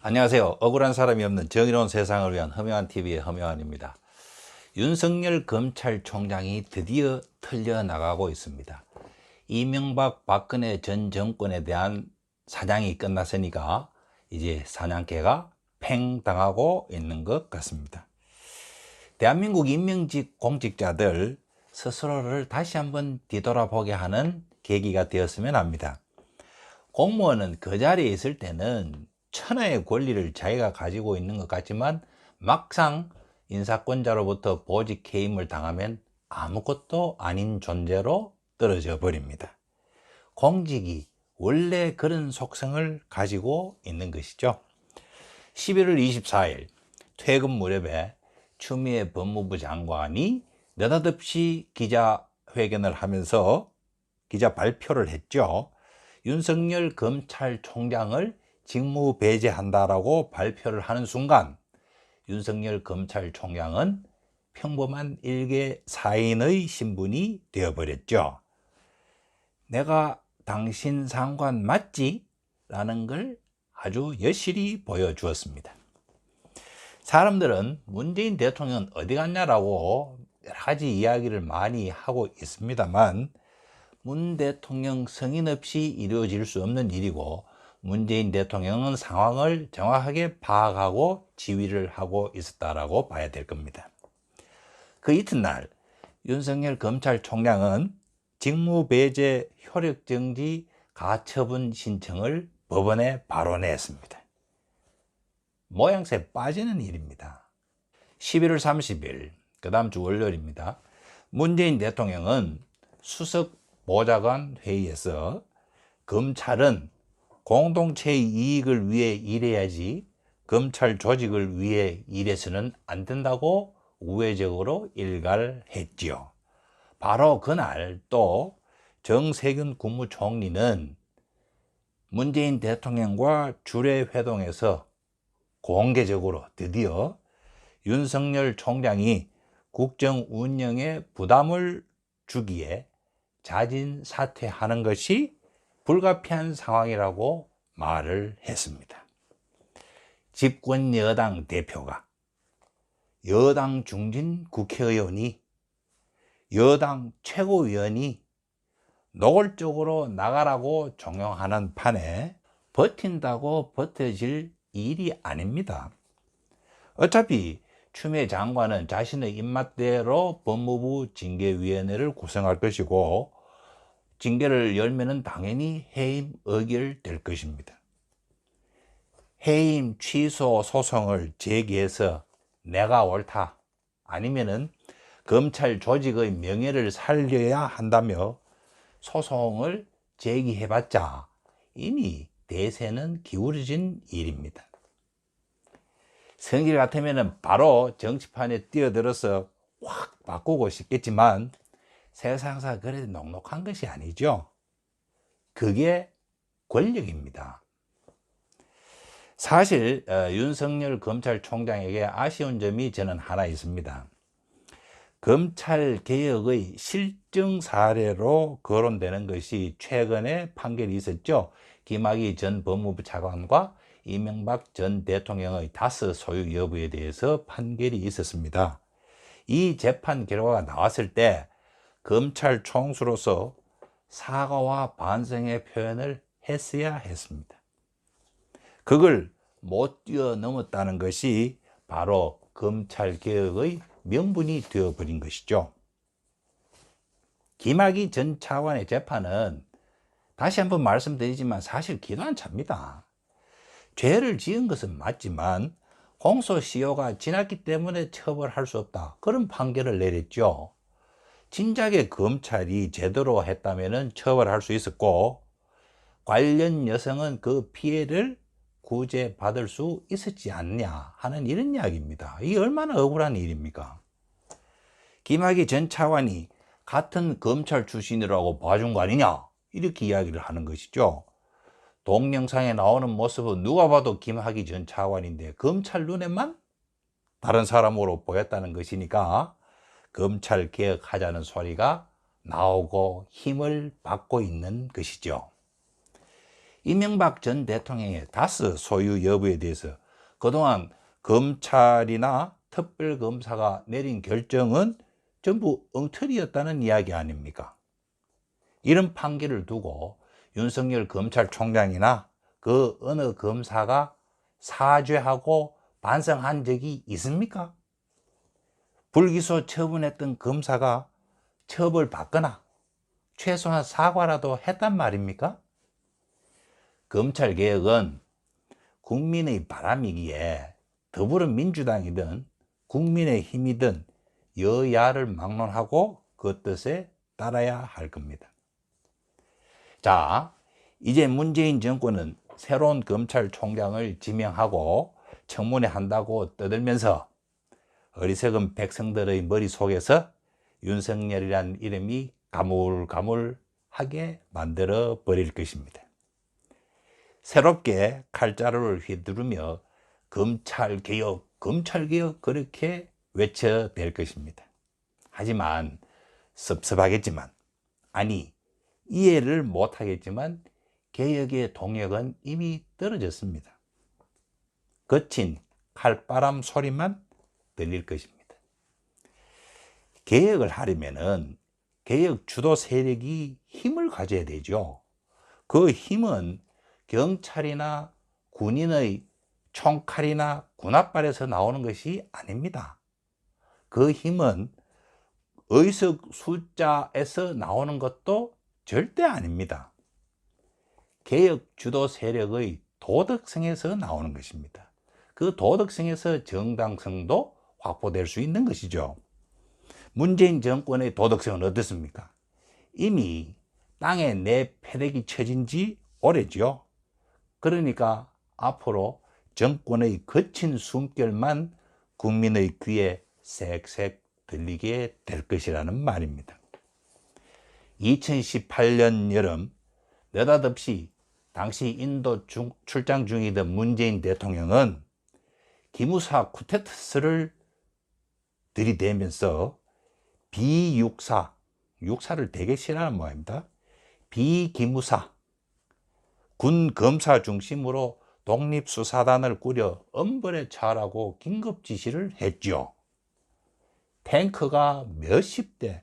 안녕하세요. 억울한 사람이 없는 정의로운 세상을 위한 허명한TV의 허명한입니다. 윤석열 검찰총장이 드디어 털려나가고 있습니다. 이명박 박근혜 전 정권에 대한 사냥이 끝났으니까 이제 사냥개가 팽당하고 있는 것 같습니다. 대한민국 임명직 공직자들 스스로를 다시 한번 뒤돌아보게 하는 계기가 되었으면 합니다. 공무원은 그 자리에 있을 때는 천하의 권리를 자기가 가지고 있는 것 같지만 막상 인사권자로부터 보직 해임을 당하면 아무것도 아닌 존재로 떨어져 버립니다. 공직이 원래 그런 속성을 가지고 있는 것이죠. 11월 24일 퇴근 무렵에 추미애 법무부 장관이 느닷없이 기자회견을 하면서 기자 발표를 했죠. 윤석열 검찰총장을 직무 배제한다라고 발표를 하는 순간 윤석열 검찰총장은 평범한 일개 사인의 신분이 되어버렸죠. 내가 당신 상관 맞지? 라는 걸 아주 여실히 보여주었습니다. 사람들은 문재인 대통령은 어디 갔냐라고 여러 가지 이야기를 많이 하고 있습니다만 문 대통령 승인 없이 이루어질 수 없는 일이고 문재인 대통령은 상황을 정확하게 파악하고 지휘를 하고 있었다라고 봐야 될 겁니다. 그 이튿날 윤석열 검찰총장은 직무배제 효력정지 가처분 신청을 법원에 바로 냈습니다. 모양새 빠지는 일입니다. 11월 30일 그 다음 주 월요일입니다. 문재인 대통령은 수석 보좌관 회의에서 검찰은 공동체의 이익을 위해 일해야지 검찰 조직을 위해 일해서는 안 된다고 우회적으로 일갈했지요. 바로 그날 또 정세균 국무총리는 문재인 대통령과 주례회동에서 공개적으로 드디어 윤석열 총장이 국정 운영에 부담을 주기에 자진 사퇴하는 것이 불가피한 상황이라고 말을 했습니다. 집권 여당 대표가 여당 중진 국회의원이 여당 최고위원이 노골적으로 나가라고 종용하는 판에 버틴다고 버텨질 일이 아닙니다. 어차피 추미애 장관은 자신의 입맛대로 법무부 징계위원회를 구성할 것이고 징계를 열면은 당연히 해임 의결될 것입니다. 해임 취소 소송을 제기해서 내가 옳다 아니면은 검찰 조직의 명예를 살려야 한다며 소송을 제기해봤자 이미 대세는 기울어진 일입니다. 성질 같으면 바로 정치판에 뛰어들어서 확 바꾸고 싶겠지만 세상사 그래도 녹록한 것이 아니죠. 그게 권력입니다. 사실 윤석열 검찰총장에게 아쉬운 점이 저는 하나 있습니다. 검찰개혁의 실증 사례로 거론되는 것이 최근에 판결이 있었죠. 김학의 전 법무부 차관과 이명박 전 대통령의 다스 소유 여부에 대해서 판결이 있었습니다. 이 재판 결과가 나왔을 때 검찰 총수로서 사과와 반성의 표현을 했어야 했습니다. 그걸 못 뛰어넘었다는 것이 바로 검찰개혁의 명분이 되어버린 것이죠. 김학의 전 차관의 재판은 다시 한번 말씀드리지만 사실 기도 안 찹니다. 죄를 지은 것은 맞지만 공소시효가 지났기 때문에 처벌할 수 없다. 그런 판결을 내렸죠. 진작에 검찰이 제대로 했다면 처벌할 수 있었고 관련 여성은 그 피해를 구제받을 수 있었지 않냐 하는 이런 이야기입니다. 이게 얼마나 억울한 일입니까? 김학의 전 차관이 같은 검찰 출신이라고 봐준 거 아니냐 이렇게 이야기를 하는 것이죠. 동영상에 나오는 모습은 누가 봐도 김학의 전 차관인데 검찰 눈에만 다른 사람으로 보였다는 것이니까 검찰 개혁하자는 소리가 나오고 힘을 받고 있는 것이죠. 이명박 전 대통령의 다스 소유 여부에 대해서 그동안 검찰이나 특별검사가 내린 결정은 전부 엉터리였다는 이야기 아닙니까? 이런 판결을 두고 윤석열 검찰총장이나 그 어느 검사가 사죄하고 반성한 적이 있습니까? 불기소 처분했던 검사가 처벌받거나 최소한 사과라도 했단 말입니까? 검찰개혁은 국민의 바람이기에 더불어민주당이든 국민의힘이든 여야를 막론하고 그 뜻에 따라야 할 겁니다. 자, 이제 문재인 정권은 새로운 검찰총장을 지명하고 청문회 한다고 떠들면서 어리석은 백성들의 머릿속에서 윤석열이라는 이름이 가물가물하게 만들어 버릴 것입니다. 새롭게 칼자루를 휘두르며 검찰개혁 그렇게 외쳐댈 것입니다. 하지만 섭섭하겠지만, 아니 이해를 못하겠지만 개혁의 동력은 이미 떨어졌습니다. 거친 칼바람 소리만 들릴 것입니다. 개혁을 하려면은 개혁 주도 세력이 힘을 가져야 되죠. 그 힘은 경찰이나 군인의 총칼이나 군홧발에서 나오는 것이 아닙니다. 그 힘은 의석 숫자에서 나오는 것도 절대 아닙니다. 개혁 주도 세력의 도덕성에서 나오는 것입니다. 그 도덕성에서 정당성도 확보될 수 있는 것이죠. 문재인 정권의 도덕성은 어떻습니까? 이미 땅에 내패대기 쳐진 지 오래죠. 그러니까 앞으로 정권의 거친 숨결만 국민의 귀에 색색 들리게 될 것이라는 말입니다. 2018년 여름 느닷없이 당시 인도 출장 중이던 문재인 대통령은 기무사 쿠데타를 들이대면서 육사를 되게 싫어하는 모양입니다. 비기무사 군 검사 중심으로 독립수사단을 꾸려 엄벌에 처하라고 긴급 지시를 했죠. 탱크가 몇십 대,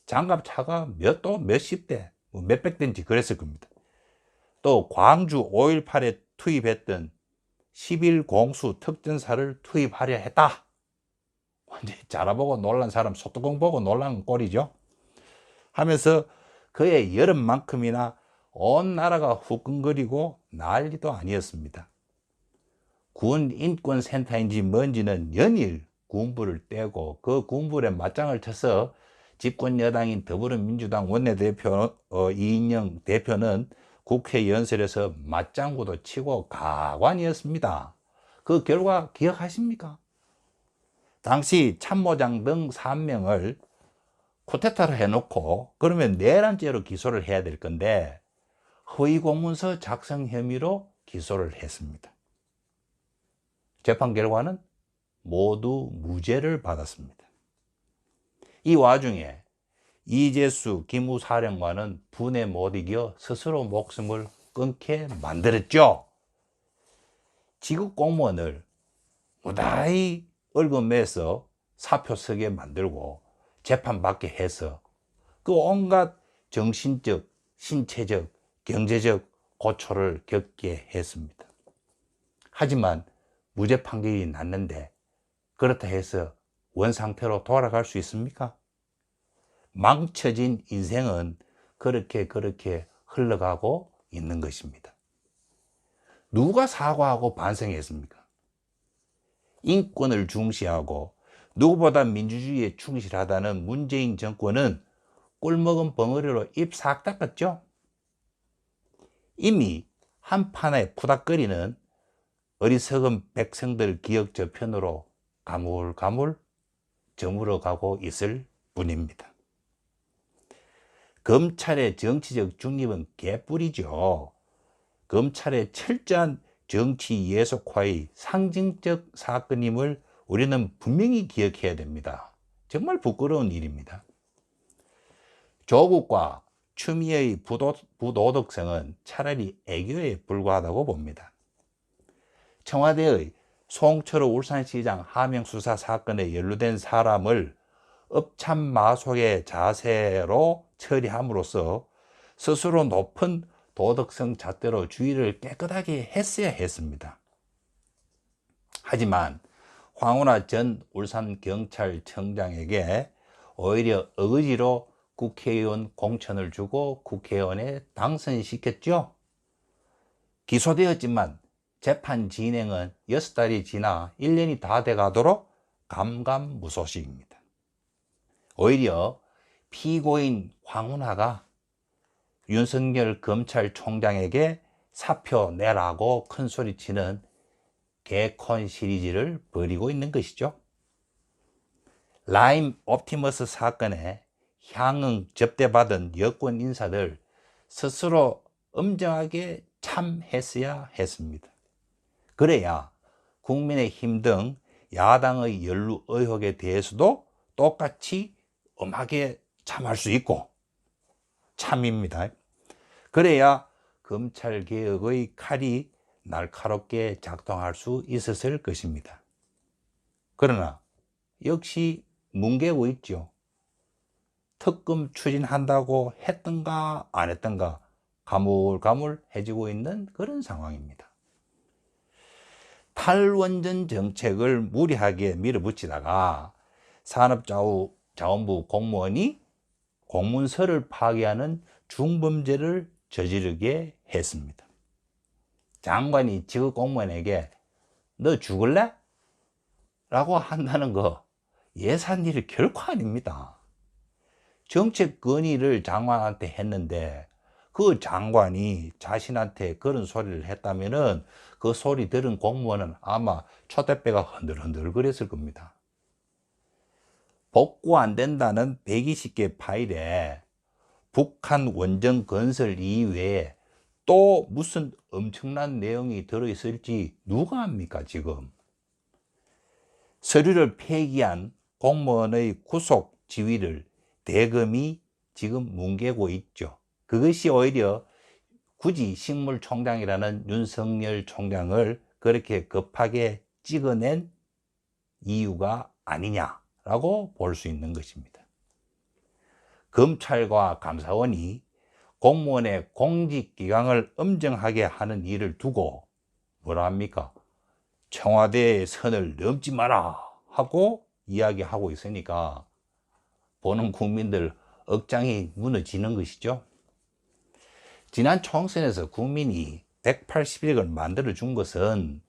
장갑차가 몇십 대, 몇백 대인지 그랬을 겁니다. 또 광주 5.18에 투입했던 11공수 특전사를 투입하려 했다. 완전히 자라보고 놀란 사람 소뚜껑 보고 놀란 꼴이죠. 하면서 그의 여름만큼이나 온 나라가 후끈거리고 난리도 아니었습니다. 군 인권센터인지 뭔지는 연일 군부를 떼고 그 군부에 맞짱을 쳐서 집권 여당인 더불어민주당 원내대표 이인영 대표는 국회 연설에서 맞장구도 치고 가관이었습니다. 그 결과 기억하십니까? 당시 참모장 등 3명을 쿠데타를 해놓고 그러면 내란죄로 기소를 해야 될 건데 허위공문서 작성 혐의로 기소를 했습니다. 재판 결과는 모두 무죄를 받았습니다. 이 와중에 이재수 기무사령관은 분에 못 이겨 스스로 목숨을 끊게 만들었죠. 지급 공무원을 무다히 얽어매서 사표 쓰게 만들고 재판받게 해서 그 온갖 정신적, 신체적, 경제적 고초를 겪게 했습니다. 하지만 무죄 판결이 났는데 그렇다 해서 원상태로 돌아갈 수 있습니까? 망쳐진 인생은 그렇게 흘러가고 있는 것입니다. 누가 사과하고 반성했습니까? 인권을 중시하고 누구보다 민주주의에 충실하다는 문재인 정권은 꿀먹은 벙어리로 입 싹 닦았죠. 이미 한판에 푸닥거리는 어리석은 백성들 기억 저편으로 가물가물 저물어가고 있을 뿐입니다. 검찰의 정치적 중립은 개뿔이죠. 검찰의 철저한 정치 예속화의 상징적 사건임을 우리는 분명히 기억해야 됩니다. 정말 부끄러운 일입니다. 조국과 추미애의 부도덕성은 차라리 애교에 불과하다고 봅니다. 청와대의 송철호 울산시장 하명수사 사건에 연루된 사람을 업참마속의 자세로 처리함으로써 스스로 높은 도덕성 잣대로 주의를 깨끗하게 했어야 했습니다. 하지만 황운하 전 울산경찰청장에게 오히려 어거지로 국회의원 공천을 주고 국회의원에 당선시켰죠. 기소되었지만 재판 진행은 6달이 지나 1년이 다 돼가도록 감감무소식입니다. 오히려 피고인 황운하가 윤석열 검찰총장에게 사표 내라고 큰소리치는 개콘 시리즈를 벌이고 있는 것이죠. 라임 옵티머스 사건에 향응 접대받은 여권 인사들 스스로 엄정하게 참했어야 했습니다. 그래야 국민의힘 등 야당의 연루 의혹에 대해서도 똑같이 엄하게 참할 수 있고 참입니다. 그래야 검찰개혁의 칼이 날카롭게 작동할 수 있었을 것입니다. 그러나 역시 뭉개고 있죠. 특검 추진한다고 했던가 안 했던가 가물가물해지고 있는 그런 상황입니다. 탈원전 정책을 무리하게 밀어붙이다가 산업자원부 공무원이 공문서를 파기하는 중범죄를 저지르게 했습니다. 장관이 지급 공무원에게 너 죽을래? 라고 한다는 거 예산 일이 결코 아닙니다. 정책 건의를 장관한테 했는데 그 장관이 자신한테 그런 소리를 했다면은 그 소리 들은 공무원은 아마 촛대배가 흔들흔들 그랬을 겁니다. 복구 안 된다는 120개 파일에 북한 원전 건설 이외에 또 무슨 엄청난 내용이 들어있을지 누가 압니까 지금. 서류를 폐기한 공무원의 구속 지위를 대검이 지금 뭉개고 있죠. 그것이 오히려 굳이 식물총장이라는 윤석열 총장을 그렇게 급하게 찍어낸 이유가 아니냐라고 볼 수 있는 것입니다. 검찰과 감사원이 공무원의 공직기강을 엄정하게 하는 일을 두고 뭐라 합니까? 청와대의 선을 넘지 마라 하고 이야기하고 있으니까 보는 국민들 억장이 무너지는 것이죠. 지난 총선에서 국민이 180석을 만들어 준 것은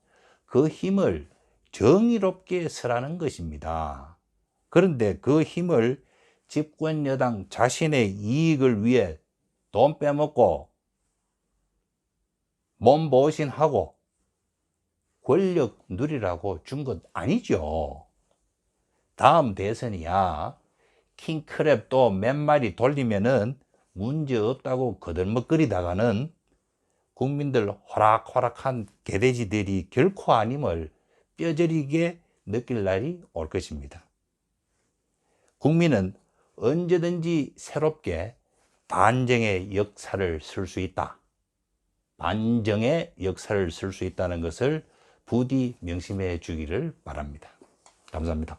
그 힘을 정의롭게 쓰라는 것입니다. 그런데 그 힘을 집권 여당 자신의 이익을 위해 돈 빼먹고 몸보신하고 권력 누리라고 준 것 아니죠. 다음 대선이야 킹크랩도 몇 마리 돌리면은 문제 없다고 거들먹거리다가는 국민들 호락호락한 개돼지들이 결코 아님을 뼈저리게 느낄 날이 올 것입니다. 국민은 언제든지 새롭게 반정의 역사를 쓸 수 있다. 반정의 역사를 쓸 수 있다는 것을 부디 명심해 주기를 바랍니다. 감사합니다.